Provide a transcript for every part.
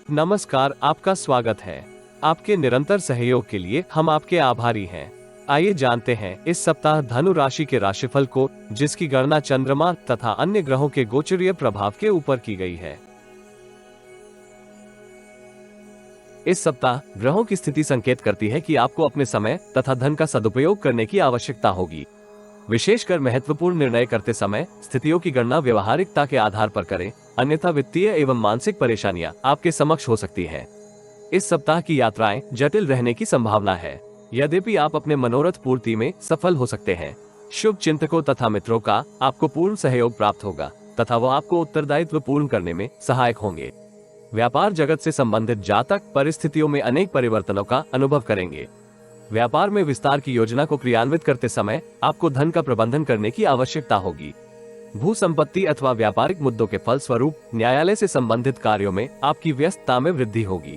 नमस्कार, आपका स्वागत है। आपके निरंतर सहयोग के लिए हम आपके आभारी हैं। आइए जानते हैं इस सप्ताह धनु राशि के राशिफल को, जिसकी गणना चंद्रमा तथा अन्य ग्रहों के गोचरीय प्रभाव के ऊपर की गई है। इस सप्ताह ग्रहों की स्थिति संकेत करती है कि आपको अपने समय तथा धन का सदुपयोग करने की आवश्यकता होगी। विशेषकर महत्वपूर्ण निर्णय करते समय स्थितियों की गणना व्यवहारिकता के आधार पर करें, अन्यथा वित्तीय एवं मानसिक परेशानियां आपके समक्ष हो सकती है। इस सप्ताह की यात्राएं जटिल रहने की संभावना है, यद्यपि आप अपने मनोरथ पूर्ति में सफल हो सकते हैं। शुभ चिंतकों तथा मित्रों का आपको पूर्ण सहयोग प्राप्त होगा तथा वह आपको उत्तरदायित्व पूर्ण करने में सहायक होंगे। व्यापार जगत से संबंधित जातक परिस्थितियों में अनेक परिवर्तनों का अनुभव करेंगे। व्यापार में विस्तार की योजना को क्रियान्वित करते समय आपको धन का प्रबंधन करने की आवश्यकता होगी। भू संपत्ति अथवा व्यापारिक मुद्दों के फलस्वरूप न्यायालय से संबंधित कार्यों में आपकी व्यस्तता में वृद्धि होगी।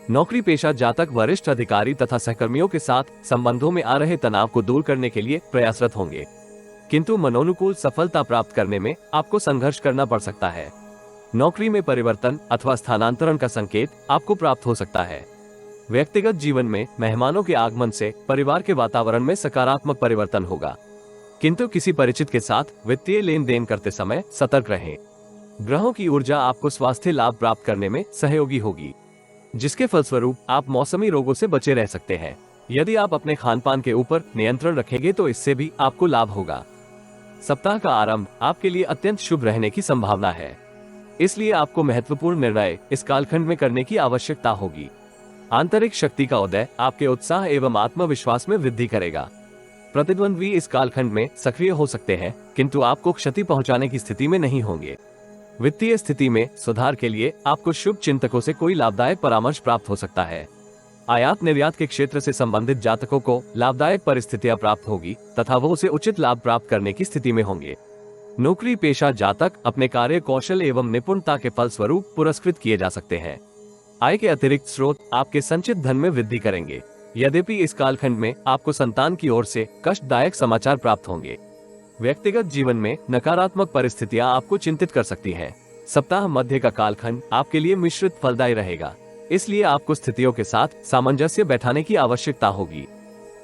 नौकरी पेशा जातक वरिष्ठ अधिकारी तथा सहकर्मियों के साथ संबंधों में आ रहे तनाव को दूर करने के लिए प्रयासरत होंगे, किंतु मनोनुकूल सफलता प्राप्त करने में आपको संघर्ष करना पड़ सकता है। नौकरी में परिवर्तन अथवा स्थानांतरण का संकेत आपको प्राप्त हो सकता है। व्यक्तिगत जीवन में मेहमानों के आगमन से परिवार के वातावरण में सकारात्मक परिवर्तन होगा, किंतु किसी परिचित के साथ वित्तीय लेन देन करते समय सतर्क रहें। ग्रहों की ऊर्जा आपको स्वास्थ्य लाभ प्राप्त करने में सहयोगी होगी, जिसके फलस्वरूप आप मौसमी रोगों से बचे रह सकते हैं। यदि आप अपने खान पान के ऊपर नियंत्रण रखेंगे तो इससे भी आपको लाभ होगा। सप्ताह का आरंभ आपके लिए अत्यंत शुभ रहने की संभावना है, इसलिए आपको महत्वपूर्ण निर्णय इस कालखंड में करने की आवश्यकता होगी। आंतरिक शक्ति का उदय आपके उत्साह एवं आत्मविश्वास में वृद्धि करेगा। प्रतिद्वंद्वी इस कालखंड में सक्रिय हो सकते हैं, किंतु आपको क्षति पहुंचाने की स्थिति में नहीं होंगे। वित्तीय स्थिति में सुधार के लिए आपको शुभ चिंतकों से कोई लाभदायक परामर्श प्राप्त हो सकता है। आयात निर्यात के क्षेत्र से संबंधित जातकों को लाभदायक परिस्थितियां प्राप्त होगी तथा वो उसे उचित लाभ प्राप्त करने की स्थिति में होंगे। नौकरी पेशा जातक अपने कार्य कौशल एवं निपुणता के फलस्वरूप पुरस्कृत किए जा सकते हैं। आय के अतिरिक्त स्रोत आपके संचित धन में वृद्धि करेंगे, यद्यपि इस कालखंड में आपको संतान की ओर से कष्टदायक समाचार प्राप्त होंगे। व्यक्तिगत जीवन में नकारात्मक परिस्थितियां आपको चिंतित कर सकती हैं। सप्ताह मध्य का कालखंड आपके लिए मिश्रित फलदायी रहेगा, इसलिए आपको स्थितियों के साथ सामंजस्य बैठाने की आवश्यकता होगी।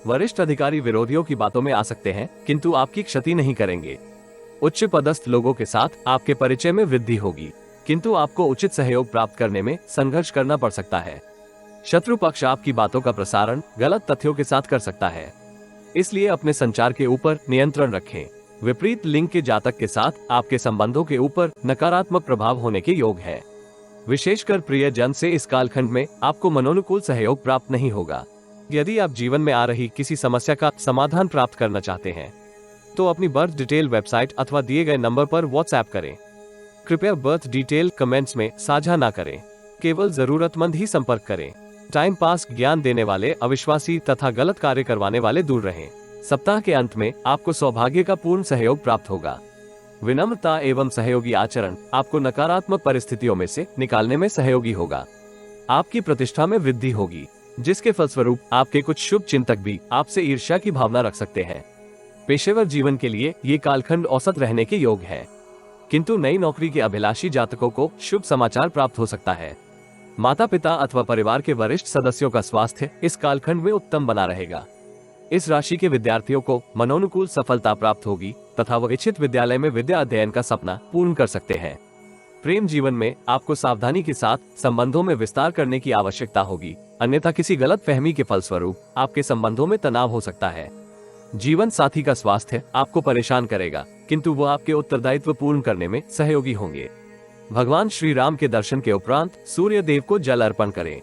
वरिष्ठ अधिकारी विरोधियों की बातों में आ सकते हैं, किंतु आपकी क्षति नहीं करेंगे। उच्च पदस्थ लोगों के साथ आपके परिचय में वृद्धि होगी, किंतु आपको उचित सहयोग प्राप्त करने में संघर्ष करना पड़ सकता है। शत्रु पक्ष आपकी बातों का प्रसारण गलत तथ्यों के साथ कर सकता है, इसलिए अपने संचार के ऊपर नियंत्रण रखें। विपरीत लिंग के जातक के साथ आपके संबंधों के ऊपर नकारात्मक प्रभाव होने के योग है। विशेषकर प्रियजन से इस कालखंड में आपको मनोनुकूल सहयोग प्राप्त नहीं होगा। यदि आप जीवन में आ रही किसी समस्या का समाधान प्राप्त करना चाहते हैं तो अपनी बर्थ डिटेल वेबसाइट अथवा दिए गए नंबर पर व्हाट्सएप करें। कृपया बर्थ डिटेल कमेंट्स में साझा ना करें, केवल जरूरतमंद ही संपर्क करें। टाइम पास ज्ञान देने वाले अविश्वासी तथा गलत कार्य करवाने वाले दूर रहें। सप्ताह के अंत में आपको सौभाग्य का पूर्ण सहयोग प्राप्त होगा। विनम्रता एवं सहयोगी आचरण आपको नकारात्मक परिस्थितियों में से निकालने में सहयोगी होगा। आपकी प्रतिष्ठा में वृद्धि होगी, जिसके फलस्वरूप आपके कुछ शुभ चिंतक भी आपसे ईर्ष्या की भावना रख सकते हैं। पेशेवर जीवन के लिए ये कालखंड औसत रहने के योग है, किंतु नई नौकरी के अभिलाषी जातकों को शुभ समाचार प्राप्त हो सकता है। माता पिता अथवा परिवार के वरिष्ठ सदस्यों का स्वास्थ्य इस कालखंड में उत्तम बना रहेगा। इस राशि के विद्यार्थियों को मनोनुकूल सफलता प्राप्त होगी तथा वो इच्छित विद्यालय में विद्या अध्ययन का सपना पूर्ण कर सकते हैं। प्रेम जीवन में आपको सावधानी के साथ संबंधों में विस्तार करने की आवश्यकता होगी, अन्यथा किसी गलत फहमी के फलस्वरूप आपके संबंधों में तनाव हो सकता है। जीवन साथी का स्वास्थ्य आपको परेशान करेगा, किंतु वो आपके उत्तरदायित्व पूर्ण करने में सहयोगी होंगे। भगवान श्री राम के दर्शन के उपरांत सूर्य देव को जल अर्पण करें।